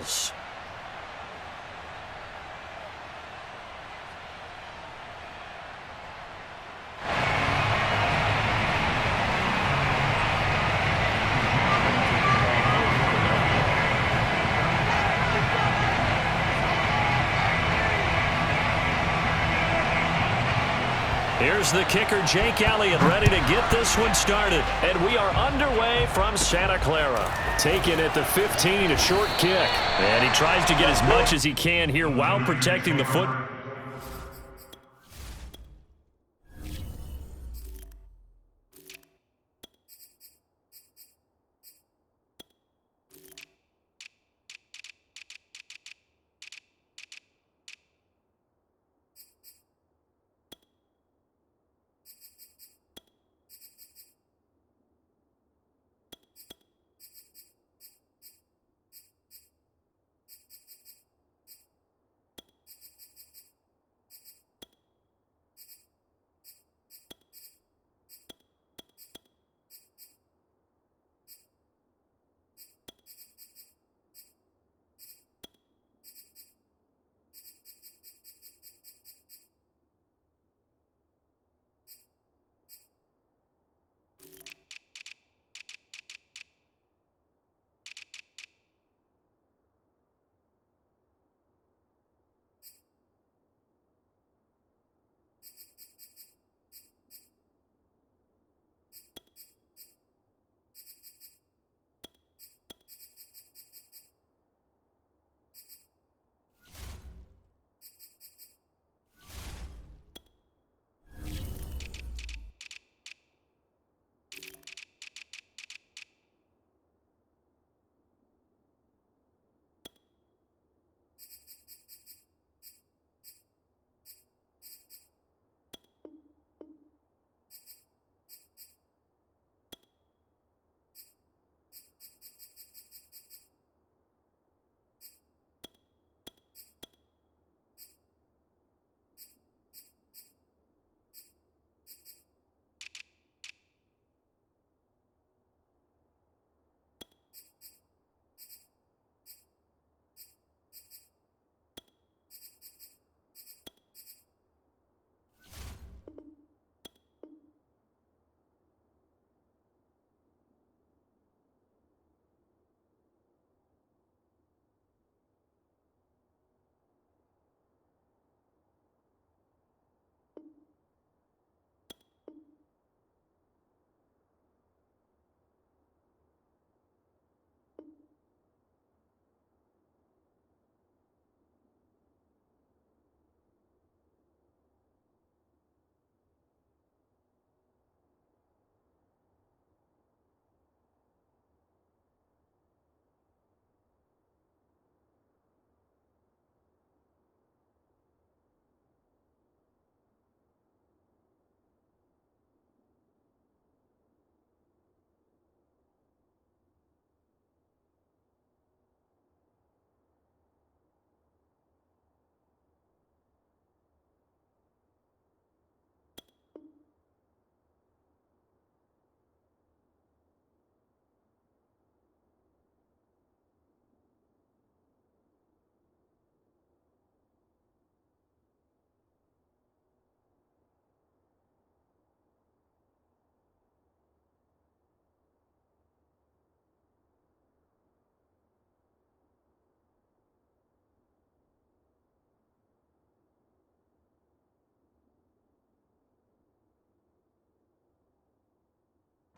Eagles. Here's the kicker, Jake Elliott, ready to get this one started. And we are underway from Santa Clara. Taken at the 15, a short kick. And he tries to get as much as he can here while protecting the foot.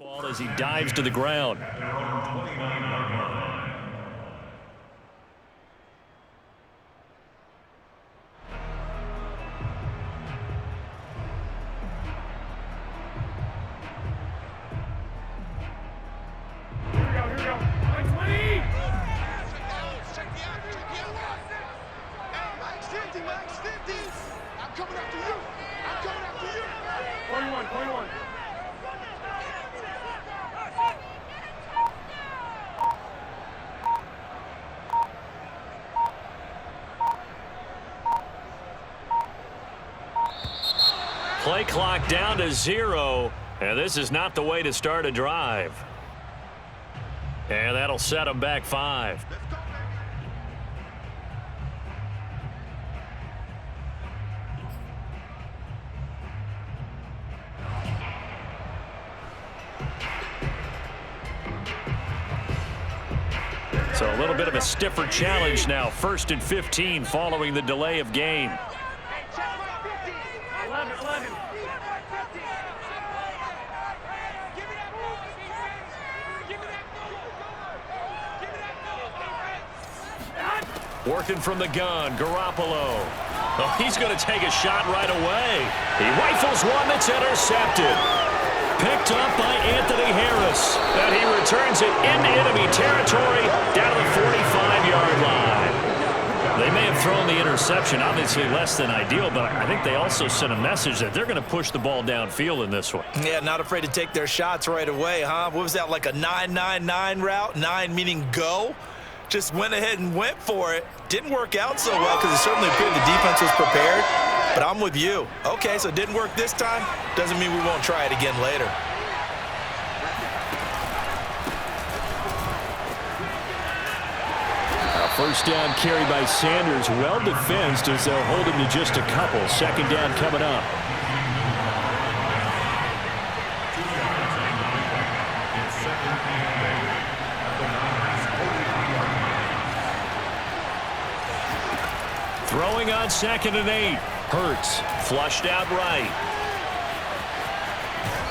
Ball as he dives to the ground. Play clock down to 0, and this is not the way to start a drive. And that'll set them back 5. A little bit of a stiffer challenge now. 1st and 15 following the delay of game. Working from the gun, Garoppolo. Oh, he's going to take a shot right away. He rifles one that's intercepted. Picked up by Anthony Harris. And he returns it into enemy territory down to the 45-yard line. They may have thrown the interception, obviously less than ideal, but I think they also sent a message that they're going to push the ball downfield in this one. Yeah, not afraid to take their shots right away, huh? What was that, like a 9-9-9 route? 9 meaning go? Just went ahead and went for it. Didn't work out so well because it certainly appeared the defense was prepared. But I'm with you. Okay, so it didn't work this time. Doesn't mean we won't try it again later. First down carry by Sanders. Well defensed as they'll hold him to just a couple. 2nd down coming up. Throwing on 2nd and 8. Hurts flushed out right.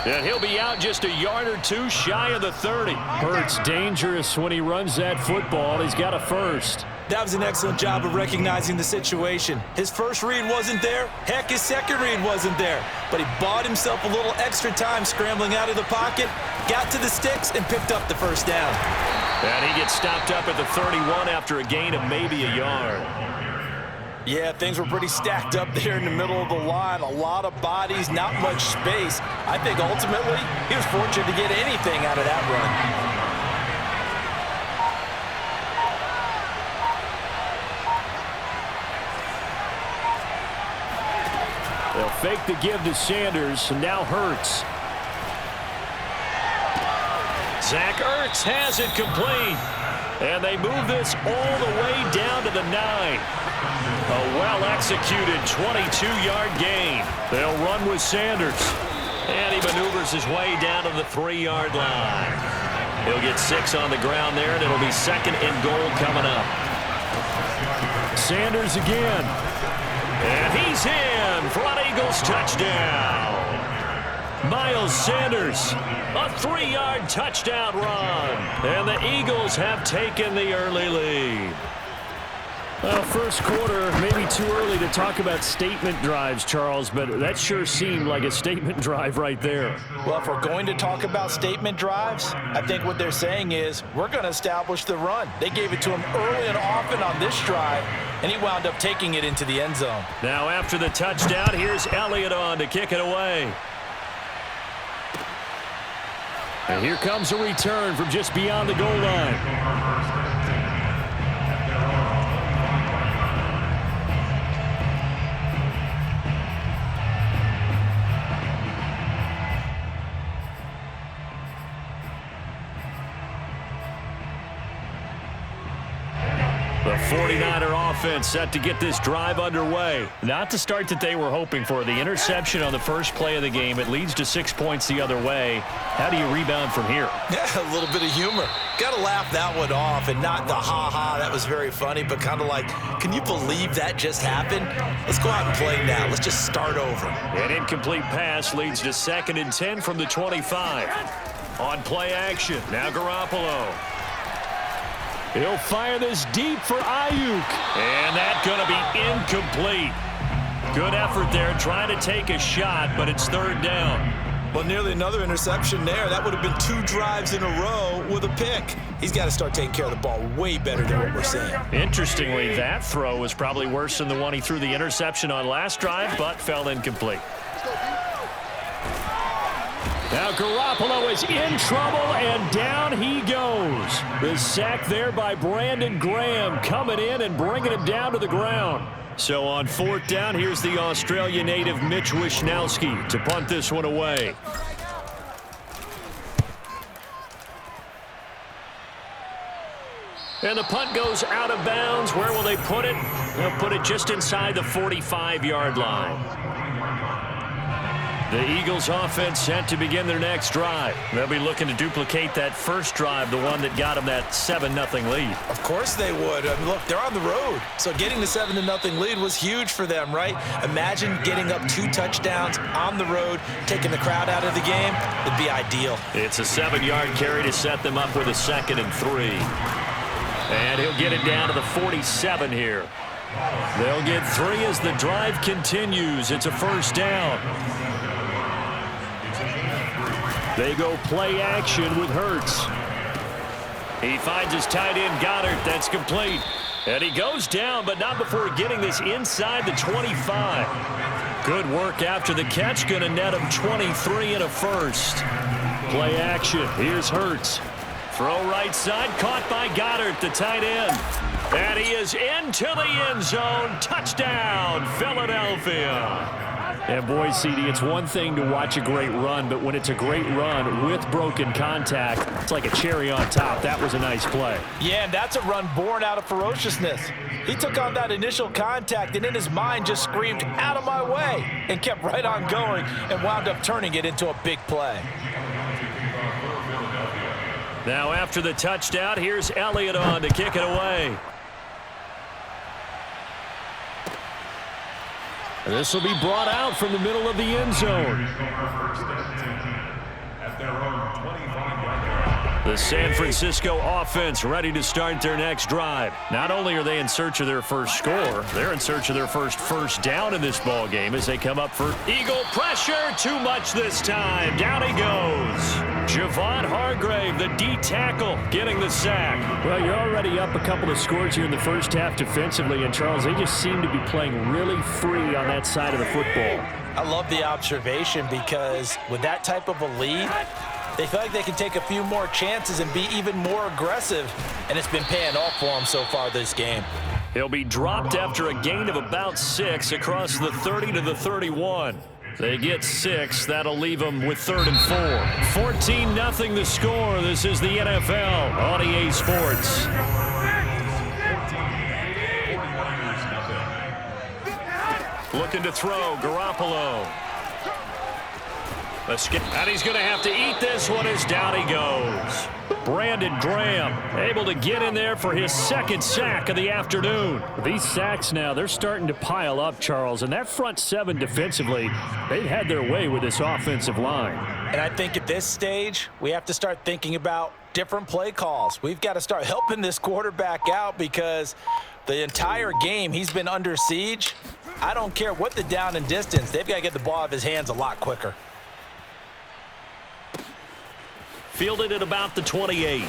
And he'll be out just a yard or two shy of the 30. Hurts dangerous when he runs that football. He's got a first. That was an excellent job of recognizing the situation. His first read wasn't there. Heck, his second read wasn't there. But he bought himself a little extra time scrambling out of the pocket, got to the sticks, and picked up the first down. And he gets stopped up at the 31 after a gain of maybe a yard. Yeah, things were pretty stacked up there in the middle of the line. A lot of bodies, not much space. I think ultimately he was fortunate to get anything out of that run. They'll fake the give to Sanders, and now Hurts. Zach Ertz has it complete. And they move this all the way down to the 9. A well-executed 22-yard gain. They'll run with Sanders. And he maneuvers his way down to the 3-yard line. He'll get 6 on the ground there, and it'll be 2nd and goal coming up. Sanders again. And he's in for an Eagles touchdown. Miles Sanders, a 3-yard touchdown run. And the Eagles have taken the early lead. Well, first quarter, maybe too early to talk about statement drives, Charles, but that sure seemed like a statement drive right there. Well, if we're going to talk about statement drives, I think what they're saying is we're going to establish the run. They gave it to him early and often on this drive, and he wound up taking it into the end zone. Now after the touchdown, here's Elliott on to kick it away. And here comes a return from just beyond the goal line. The 49er offense set to get this drive underway. Not the start that they were hoping for. The interception on the first play of the game. It leads to 6 points the other way. How do you rebound from here? Yeah, a little bit of humor. Got to laugh that one off and not the ha-ha. That was very funny, but kind of like, can you believe that just happened? Let's go out and play now. Let's just start over. An incomplete pass leads to 2nd and 10 from the 25. On play action. Now Garoppolo. He'll fire this deep for Ayuk. And that's going to be incomplete. Good effort there trying to take a shot, but it's 3rd down. Well, nearly another interception there. That would have been 2 drives in a row with a pick. He's got to start taking care of the ball way better than what we're seeing. Interestingly, that throw was probably worse than the one he threw the interception on last drive, but fell incomplete. Now Garoppolo is in trouble, and down he goes. The sack there by Brandon Graham coming in and bringing him down to the ground. So on 4th down, here's the Australia native Mitch Wishnowsky to punt this one away. And the punt goes out of bounds. Where will they put it? They'll put it just inside the 45-yard line. The Eagles offense set to begin their next drive. They'll be looking to duplicate that first drive, the one that got them that 7-0 lead. Of course they would. I mean, look, they're on the road. So getting the 7-0 lead was huge for them, right? Imagine getting up 2 touchdowns on the road, taking the crowd out of the game. It'd be ideal. It's a 7-yard carry to set them up with a 2nd and 3. And he'll get it down to the 47 here. They'll get 3 as the drive continues. It's a first down. They go play action with Hurts. He finds his tight end, Goddard. That's complete. And he goes down, but not before getting this inside the 25. Good work after the catch. Going to net him 23 and a first. Play action. Here's Hurts. Throw right side. Caught by Goddard, the tight end. And he is into the end zone. Touchdown, Philadelphia. And boy, CD, it's one thing to watch a great run, but when it's a great run with broken contact, it's like a cherry on top. That was a nice play. Yeah, and that's a run born out of ferociousness. He took on that initial contact and in his mind just screamed, "Out of my way," and kept right on going and wound up turning it into a big play. Now after the touchdown, here's Elliott on to kick it away. This will be brought out from the middle of the end zone. The San Francisco offense ready to start their next drive. Not only are they in search of their first score, they're in search of their first down in this ball game as they come up for Eagle pressure. Too much this time. Down he goes. Javon Hargrave, the D tackle, getting the sack. Well, you're already up a couple of scores here in the first half defensively, and Charles, they just seem to be playing really free on that side of the football. I love the observation because with that type of a lead, they feel like they can take a few more chances and be even more aggressive, and it's been paying off for them so far this game. He'll be dropped after a gain of about 6 across the 30 to the 31. They get 6. That'll leave them with 3rd and 4. 14-0 the score. This is the NFL on EA Sports. Looking to throw, Garoppolo. And he's going to have to eat this one as down he goes. Brandon Graham able to get in there for his 2nd sack of the afternoon. These sacks now, they're starting to pile up, Charles. And that front 7 defensively, they've had their way with this offensive line. And I think at this stage, we have to start thinking about different play calls. We've got to start helping this quarterback out because the entire game he's been under siege. I don't care what the down and distance. They've got to get the ball out of his hands a lot quicker. Fielded at about the 28.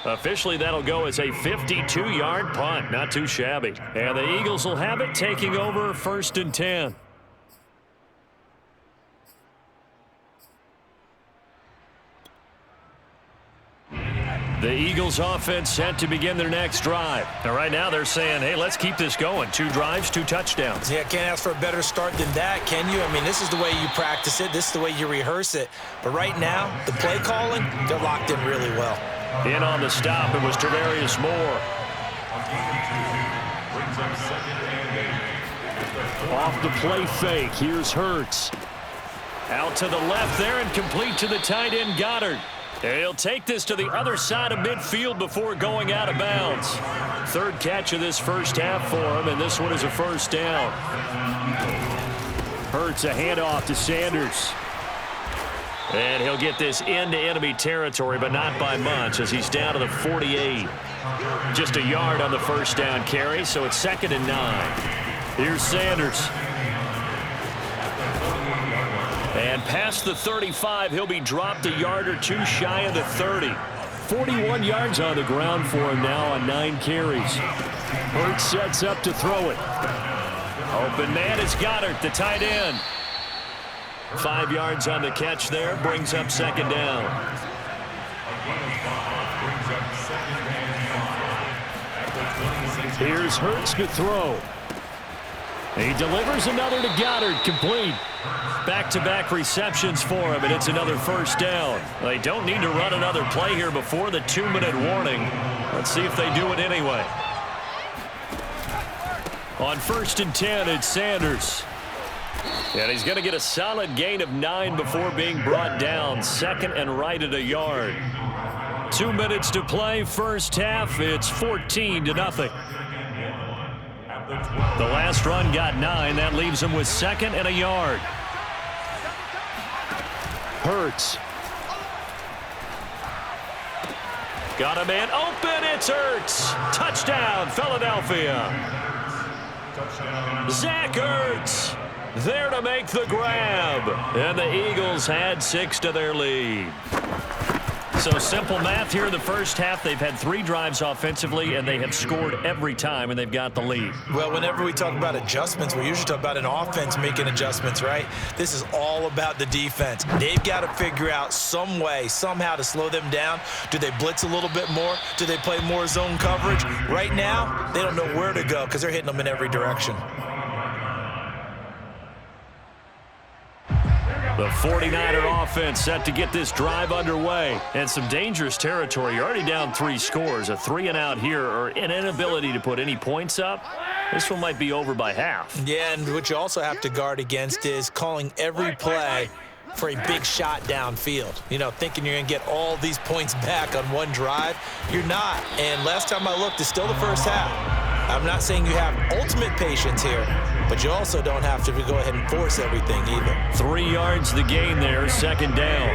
Officially, that'll go as a 52-yard punt. Not too shabby. And the Eagles will have it, taking over 1st and 10. The Eagles offense set to begin their next drive. And right now they're saying, hey, let's keep this going. 2 drives, 2 touchdowns. Yeah, can't ask for a better start than that, can you? I mean, this is the way you practice it. This is the way you rehearse it. But right now, the play calling, they're locked in really well. In on the stop, it was Tavarius Moore. Off the play fake, here's Hurts. Out to the left there and complete to the tight end, Goddard. He'll take this to the other side of midfield before going out of bounds. 3rd catch of this first half for him, and this one is a first down. Hurts a handoff to Sanders. And he'll get this into enemy territory, but not by much as he's down to the 48. Just a yard on the first down carry, so it's 2nd and 9. Here's Sanders. And past the 35, he'll be dropped a yard or 2 shy of the 30. 41 yards on the ground for him now on 9 carries. Hurts sets up to throw it. Open man is Goddard, the tight end. 5 yards on the catch there, brings up 2nd down. Here's Hurts to throw. He delivers another to Goddard, complete. Back-to-back receptions for him, and it's another first down. They don't need to run another play here before the 2-minute warning. Let's see if they do it anyway. On 1st and 10, it's Sanders. And he's going to get a solid gain of 9 before being brought down. 2nd and right at a yard. 2 minutes to play, first half. It's 14-0. The last run got 9. That leaves him with 2nd and a yard. Hurts. Got a man open. It's Hurts. Touchdown, Philadelphia. Zach Ertz there to make the grab. And the Eagles had 6 to their lead. So simple math here in the first half. They've had 3 drives offensively, and they have scored every time, and they've got the lead. Well, whenever we talk about adjustments, we usually talk about an offense making adjustments, right? This is all about the defense. They've got to figure out some way, somehow to slow them down. Do they blitz a little bit more? Do they play more zone coverage? Right now, they don't know where to go because they're hitting them in every direction. The 49er offense set to get this drive underway. And some dangerous territory. You're already down 3 scores. A 3-and-out here or an inability to put any points up. This one might be over by half. Yeah, and what you also have to guard against is calling every play for a big shot downfield. You know, thinking you're going to get all these points back on one drive. You're not. And last time I looked, it's still the first half. I'm not saying you have ultimate patience here, but you also don't have to go ahead and force everything either. 3 yards the gain there, 2nd down.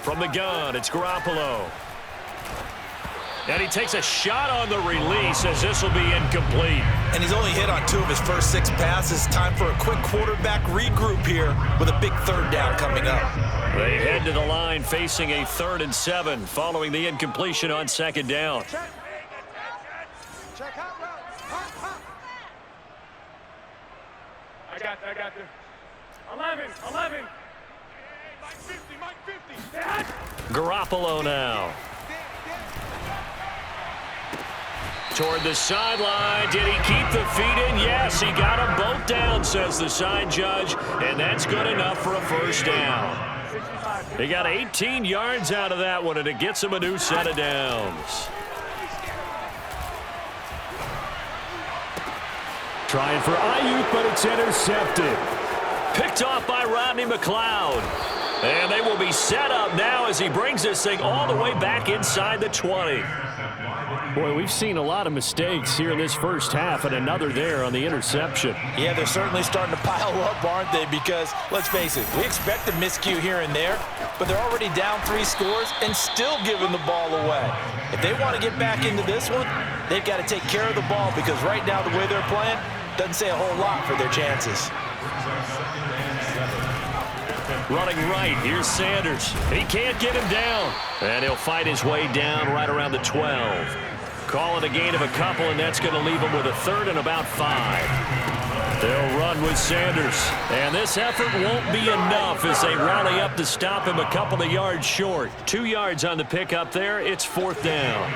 From the gun, it's Garoppolo. And he takes a shot on the release as this will be incomplete. And he's only hit on 2 of his first 6 passes. Time for a quick quarterback regroup here with a big 3rd down coming up. They head to the line facing a 3rd and 7 following the incompletion on 2nd down. I got this. 11. Mike 50. Garoppolo now. Toward the sideline. Did he keep the feet in? Yes, he got them both down, says the side judge, and that's good enough for a first down. They got 18 yards out of that one, and it gets him a new set of downs. Trying for Ayuk, but it's intercepted. Picked off by Rodney McLeod. And they will be set up now as he brings this thing all the way back inside the 20. Boy, we've seen a lot of mistakes here in this first half, and another there on the interception. Yeah, they're certainly starting to pile up, aren't they? Because, let's face it, we expect a miscue here and there, but they're already down 3 scores and still giving the ball away. If they want to get back into this one, they've got to take care of the ball because right now the way they're playing doesn't say a whole lot for their chances. Running right, here's Sanders. He can't get him down. And he'll fight his way down right around the 12. Call it a gain of a couple, and that's going to leave him with a 3rd and about 5. They'll run with Sanders. And this effort won't be enough as they rally up to stop him a couple of yards short. 2 yards on the pickup there. It's 4th down.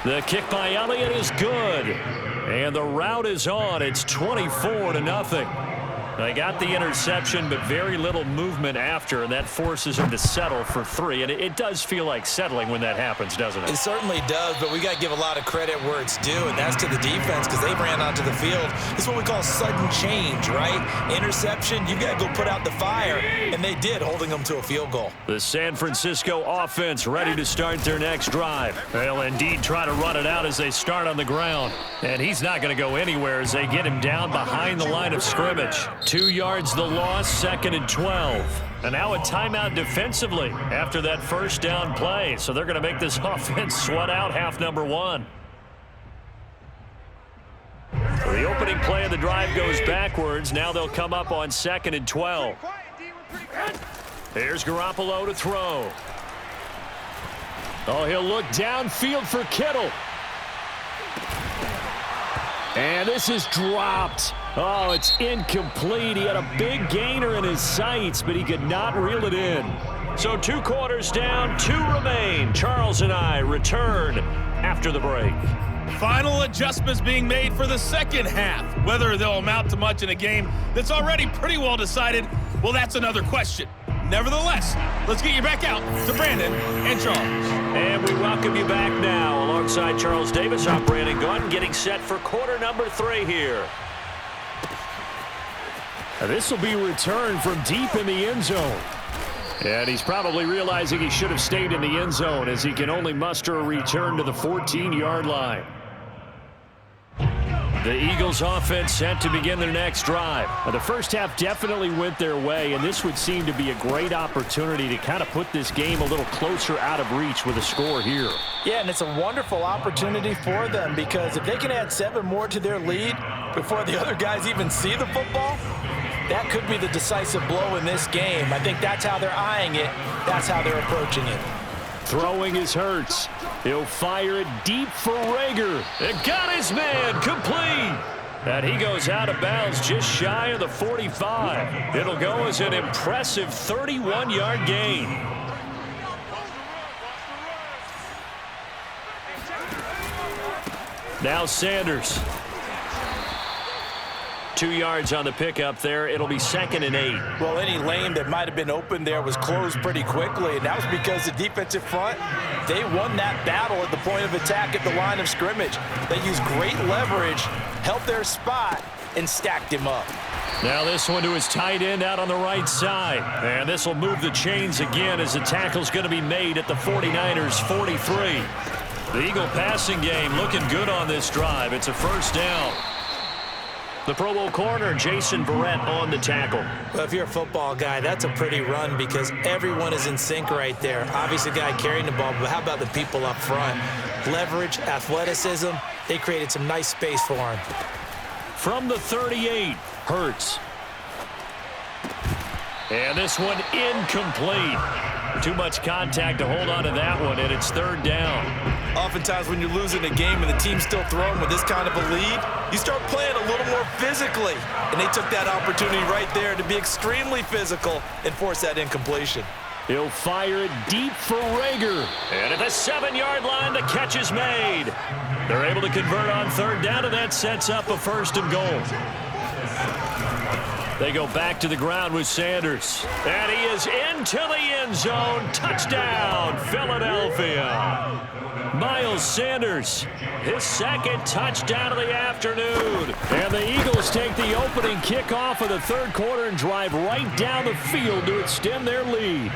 The kick by Elliott is good. And the route is on. It's 24-0. They got the interception, but very little movement after, and that forces him to settle for 3. And it does feel like settling when that happens, doesn't it? It certainly does, but we got to give a lot of credit where it's due, and that's to the defense because they ran onto the field. This is what we call sudden change, right? Interception, you got to go put out the fire, and they did, holding them to a field goal. The San Francisco offense ready to start their next drive. They'll indeed try to run it out as they start on the ground. And he's not going to go anywhere as they get him down behind the line of scrimmage. 2 yards the loss, 2nd and 12. And now a timeout defensively after that first down play. So they're going to make this offense sweat out half number 1. So the opening play of the drive goes backwards. Now they'll come up on 2nd and 12. Here's Garoppolo to throw. Oh, he'll look downfield for Kittle. And this is dropped. Oh, it's incomplete. He had a big gainer in his sights, but he could not reel it in. So 2 quarters down, 2 remain. Charles and I return after the break. Final adjustments being made for the second half. Whether they'll amount to much in a game that's already pretty well decided, well, that's another question. Nevertheless, let's get you back out to Brandon and Charles. And we welcome you back now. Alongside Charles Davis, I'm Brandon Gunn, getting set for quarter number 3 here. This will be returned from deep in the end zone. And he's probably realizing he should have stayed in the end zone as he can only muster a return to the 14-yard line. The Eagles offense set to begin their next drive. The first half definitely went their way, and this would seem to be a great opportunity to kind of put this game a little closer out of reach with a score here. Yeah, and it's a wonderful opportunity for them because if they can add 7 more to their lead before the other guys even see the football, that could be the decisive blow in this game. I think that's how they're eyeing it. That's how they're approaching it. Throwing is Hurts. He'll fire it deep for Rager. It got his man complete. And he goes out of bounds just shy of the 45. It'll go as an impressive 31-yard gain. Now Sanders. 2 yards on the pickup there. It'll be 2nd and 8. Well, any lane that might have been open there was closed pretty quickly, and that was because the defensive front, they won that battle at the point of attack at the line of scrimmage. They used great leverage, held their spot, and stacked him up. Now this one to his tight end out on the right side. And this will move the chains again as the tackle's going to be made at the 49ers' 43. The Eagle passing game looking good on this drive. It's a first down. The Pro Bowl corner, Jason Verrett, on the tackle. Well, if you're a football guy, that's a pretty run because everyone is in sync right there. Obviously, the guy carrying the ball, but how about the people up front? Leverage, athleticism, they created some nice space for him. From the 38, Hurts. And this one incomplete. Too much contact to hold on to that one, and it's 3rd down. Oftentimes when you're losing a game and the team's still throwing with this kind of a lead, you start playing a little more physically. And they took that opportunity right there to be extremely physical and force that incompletion. He'll fire it deep for Rager. And at the 7-yard line, the catch is made. They're able to convert on 3rd down, and that sets up a 1st and goal. They go back to the ground with Sanders. And he is into the end zone. Touchdown, Philadelphia. Miles Sanders, his 2nd touchdown of the afternoon. And the Eagles take the opening kickoff of the 3rd quarter and drive right down the field to extend their lead.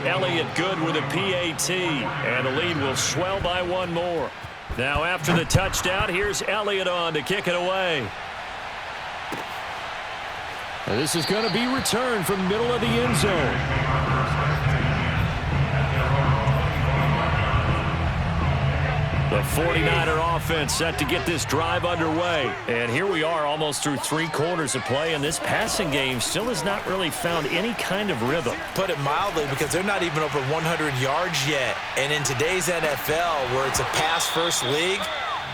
Elliott good with a PAT, and the lead will swell by 1 more. Now after the touchdown, here's Elliott on to kick it away. And this is going to be returned from middle of the end zone. The 49er offense set to get this drive underway. And here we are almost through 3 quarters of play, and this passing game still has not really found any kind of rhythm. Put it mildly, because they're not even over 100 yards yet. And in today's NFL, where it's a pass-first league,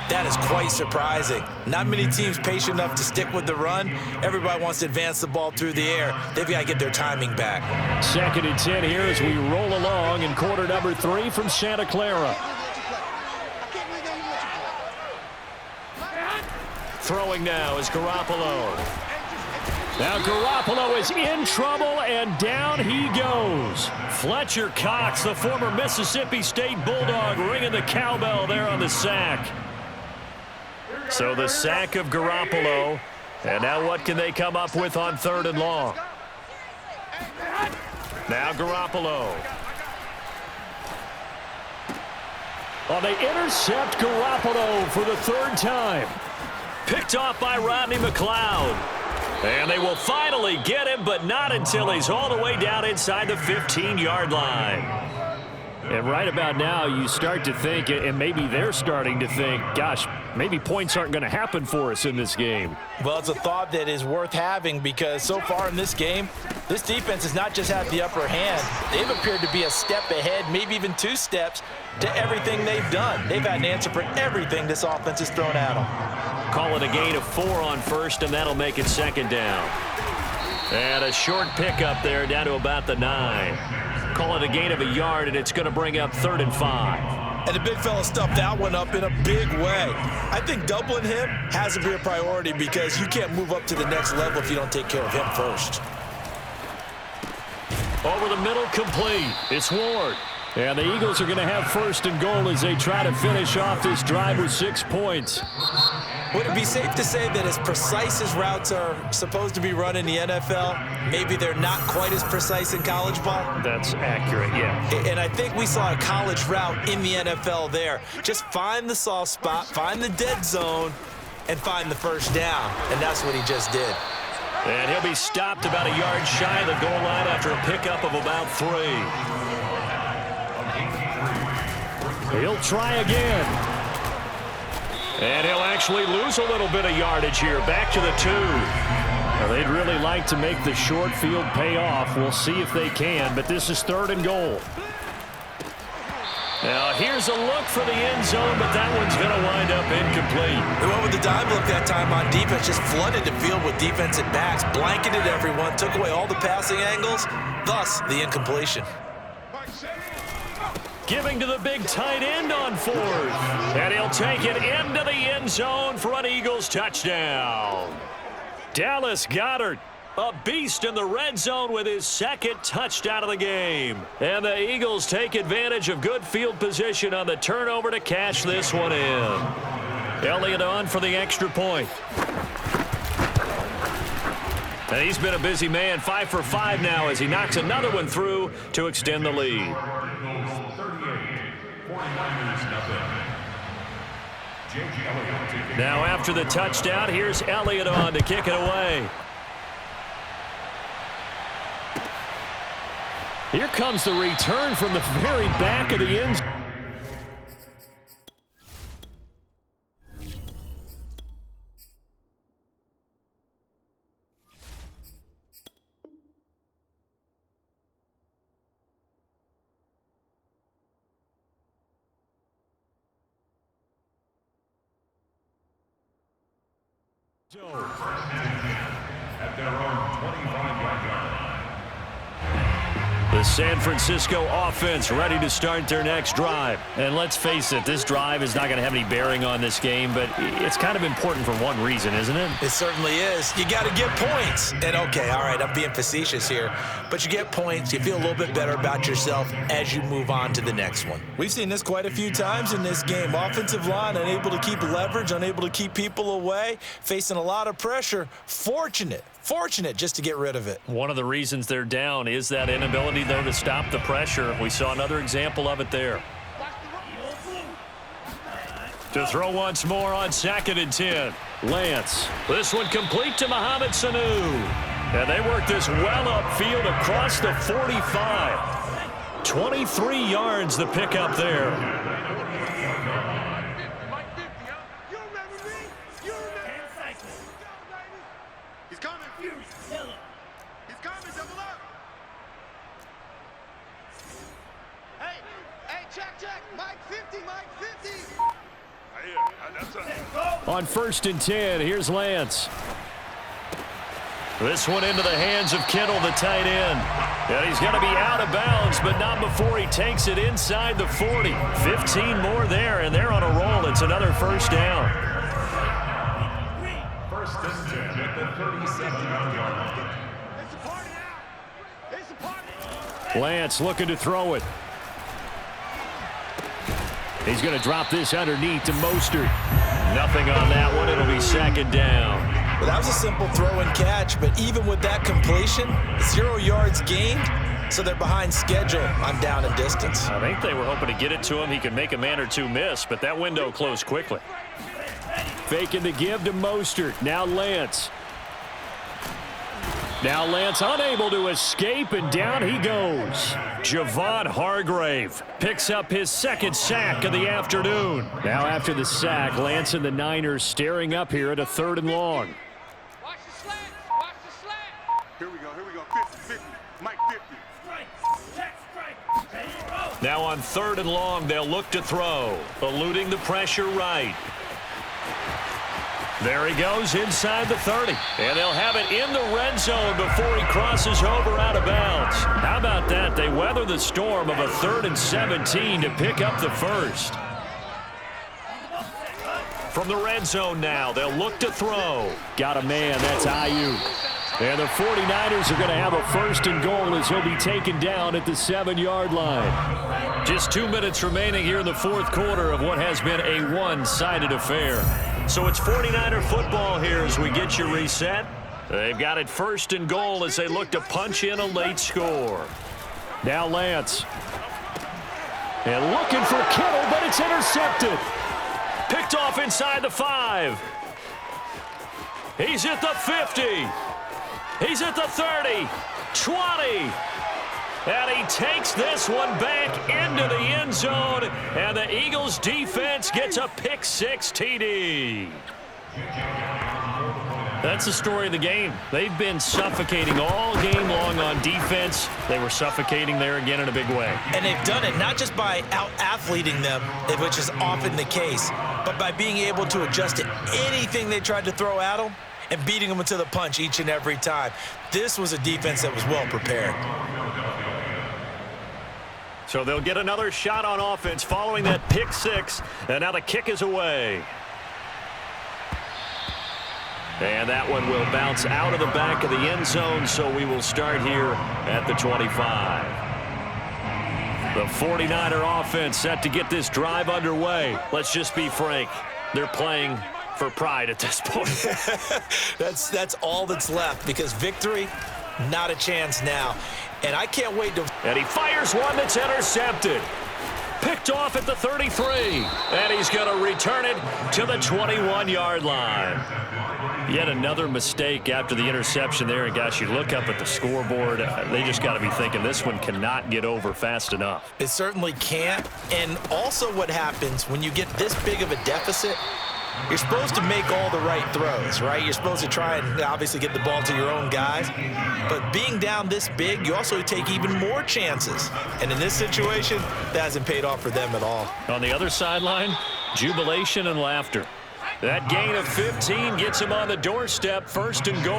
that is quite surprising. Not many teams patient enough to stick with the run. Everybody wants to advance the ball through the air. They've got to get their timing back. 2nd and 10 here as we roll along in quarter number 3 from Santa Clara. Throwing now is Garoppolo. Now Garoppolo is in trouble, and down he goes. Fletcher Cox, the former Mississippi State Bulldog, ringing the cowbell there on the sack. So the sack of Garoppolo. And now what can they come up with on 3rd and long? Now Garoppolo. Well, they intercept Garoppolo for the 3rd time. Picked off by Rodney McLeod. And they will finally get him, but not until he's all the way down inside the 15-yard line. And right about now, you start to think, and maybe they're starting to think, gosh, maybe points aren't going to happen for us in this game. Well, it's a thought that is worth having because so far in this game, this defense has not just had the upper hand. They've appeared to be a step ahead, maybe even 2 steps to everything they've done. They've had an answer for everything this offense has thrown at them. Call it a gain of 4 on 1st, and that'll make it 2nd down. And a short pickup there down to about the 9. Call it a gain of a yard, and it's going to bring up 3rd and 5. And the big fella stuffed that one up in a big way. I think doubling him has to be a priority because you can't move up to the next level if you don't take care of him first. Over the middle, complete. It's Ward. And the Eagles are going to have 1st and goal as they try to finish off this drive with 6 points. Would it be safe to say that as precise as routes are supposed to be run in the NFL, maybe they're not quite as precise in college ball? That's accurate, yeah. And I think we saw a college route in the NFL there. Just find the soft spot, find the dead zone, and find the first down. And that's what he just did. And he'll be stopped about a yard shy of the goal line after a pickup of about 3. He'll try again. And he'll actually lose a little bit of yardage here. Back to the 2. Well, they'd really like to make the short field pay off. We'll see if they can, but this is 3rd and goal. Now, here's a look for the end zone, but that one's going to wind up incomplete. They went with the dime look that time on defense, just flooded the field with defensive backs, blanketed everyone, took away all the passing angles, thus the incompletion. Giving to the big tight end on 4th. And he'll take it into the end zone for an Eagles touchdown. Dallas Goedert, a beast in the red zone with his 2nd touchdown of the game. And the Eagles take advantage of good field position on the turnover to cash this one in. Elliott on for the extra point. And he's been a busy man, 5 for 5 now as he knocks another one through to extend the lead. Now after the touchdown, here's Elliott on to kick it away. Here comes the return from the very back of the end zone. At their own 25-yard line. The San Francisco offense ready to start their next drive. And let's face it, this drive is not going to have any bearing on this game, but it's kind of important for one reason, isn't it? It certainly is. You got to get points. And, okay, all right, I'm being facetious here, but you get points, you feel a little bit better about yourself as you move on to the next one. We've seen this quite a few times in this game. Offensive line unable to keep leverage, unable to keep people away, facing a lot of pressure. Fortunate just to get rid of it. One of the reasons they're down is that inability, though, to stop the pressure. We saw another example of it there. To throw once more on 2nd and 10. Lance. This one complete to Mohamed Sanu. And they work this well upfield across the 45. 23 yards the pickup there. On 1st and 10, here's Lance. This one into the hands of Kittle, the tight end. And he's going to be out of bounds, but not before he takes it inside the 40. 15 more there, and they're on a roll. It's another first down. 1st and 10 at the 37-yard line. Lance looking to throw it. He's going to drop this underneath to Mostert. Nothing on that one. It'll be 2nd down. Well, that was a simple throw and catch, but even with that completion, 0 yards gained, so they're behind schedule on down and distance. I think they were hoping to get it to him. He could make a man or two miss, but that window closed quickly. Faking the give to Mostert. Now Lance. Now Lance unable to escape, and down he goes. Javon Hargrave picks up his 2nd sack of the afternoon. Now after the sack, Lance and the Niners staring up here at a 3rd and long. Watch the slant. Watch the slant. Here we go. 50. Mike 50. Now on 3rd and long, they'll look to throw. Eluding the pressure right. There he goes inside the 30. And they'll have it in the red zone before he crosses over out of bounds. How about that? They weather the storm of a 3rd and 17 to pick up the first. From the red zone now, they'll look to throw. Got a man, that's Ayuk. And the 49ers are going to have a first and goal as he'll be taken down at the 7-yard line. Just 2 minutes remaining here in the fourth quarter of what has been a one-sided affair. So it's 49er football here as we get you reset. They've got it first and goal as they look to punch in a late score. Now Lance. And looking for Kittle, but it's intercepted. Picked off inside the 5. He's at the 50. He's at the 30, 20. And he takes this one back into the end zone. And the Eagles defense gets a pick-6 TD. That's the story of the game. They've been suffocating all game long on defense. They were suffocating there again in a big way. And they've done it not just by out-athleting them, which is often the case, but by being able to adjust to anything they tried to throw at them and beating them into the punch each and every time. This was a defense that was well prepared. So they'll get another shot on offense following that pick-6, and now the kick is away. And that one will bounce out of the back of the end zone, so we will start here at the 25. The 49er offense set to get this drive underway. Let's just be frank. They're playing for pride at this point. That's all that's left, because victory, not a chance now. And I can't wait to... And he fires one that's intercepted. Picked off at the 33. And he's going to return it to the 21-yard line. Yet another mistake after the interception there. And, gosh, you look up at the scoreboard. They just got to be thinking this one cannot get over fast enough. It certainly can't. And also what happens when you get this big of a deficit, you're supposed to make all the right throws, right? You're supposed to try and obviously get the ball to your own guys. But being down this big, you also take even more chances. And in this situation, that hasn't paid off for them at all. On the other sideline, jubilation and laughter. That gain of 15 gets him on the doorstep, first and goal.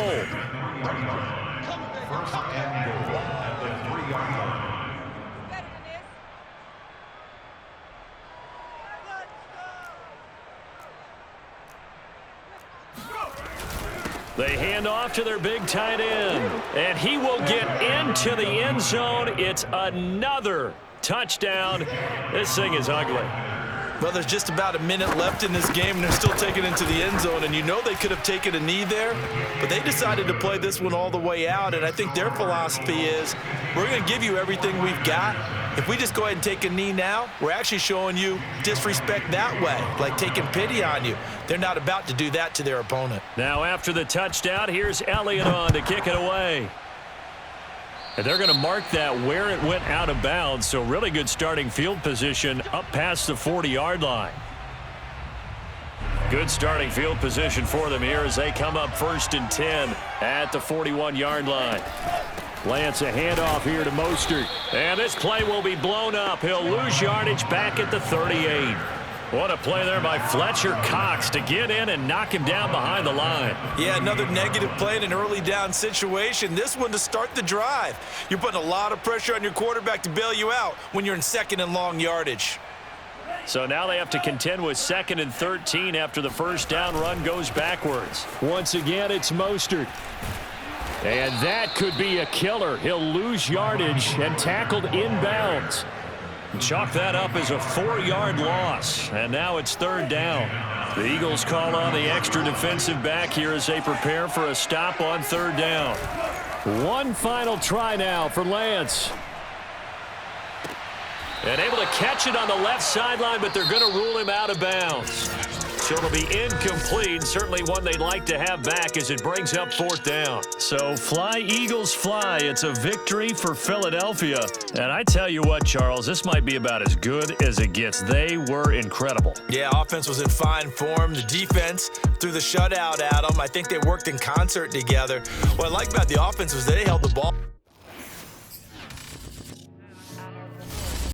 They hand off to their big tight end, and he will get into the end zone. It's another touchdown. This thing is ugly. Well, there's just about a minute left in this game, and they're still taking it into the end zone. And you know they could have taken a knee there, but they decided to play this one all the way out. And I think their philosophy is, we're going to give you everything we've got. If we just go ahead and take a knee now, we're actually showing you disrespect that way, like taking pity on you. They're not about to do that to their opponent. Now after the touchdown, here's Elliott on to kick it away. And they're going to mark that where it went out of bounds, so really good starting field position up past the 40-yard line. Good starting field position for them here as they come up first and 10 at the 41-yard line. Lance, a handoff here to Mostert. And this play will be blown up. He'll lose yardage back at the 38. What a play there by Fletcher Cox to get in and knock him down behind the line. Yeah, another negative play in an early down situation. This one to start the drive. You're putting a lot of pressure on your quarterback to bail you out when you're in second and long yardage. So now they have to contend with 2nd and 13 after the first down run goes backwards. Once again, it's Mostert. And that could be a killer. He'll lose yardage and tackled inbounds. Chalk that up as a 4-yard loss. And now it's 3rd down. The Eagles call on the extra defensive back here as they prepare for a stop on 3rd down. One final try now for Lance. And able to catch it on the left sideline, but they're going to rule him out of bounds. So it'll be incomplete, certainly one they'd like to have back as it brings up 4th down. So fly, Eagles, fly. It's a victory for Philadelphia. And I tell you what, Charles, this might be about as good as it gets. They were incredible. Yeah, offense was in fine form. The defense threw the shutout at them. I think they worked in concert together. What I like about the offense was they held the ball.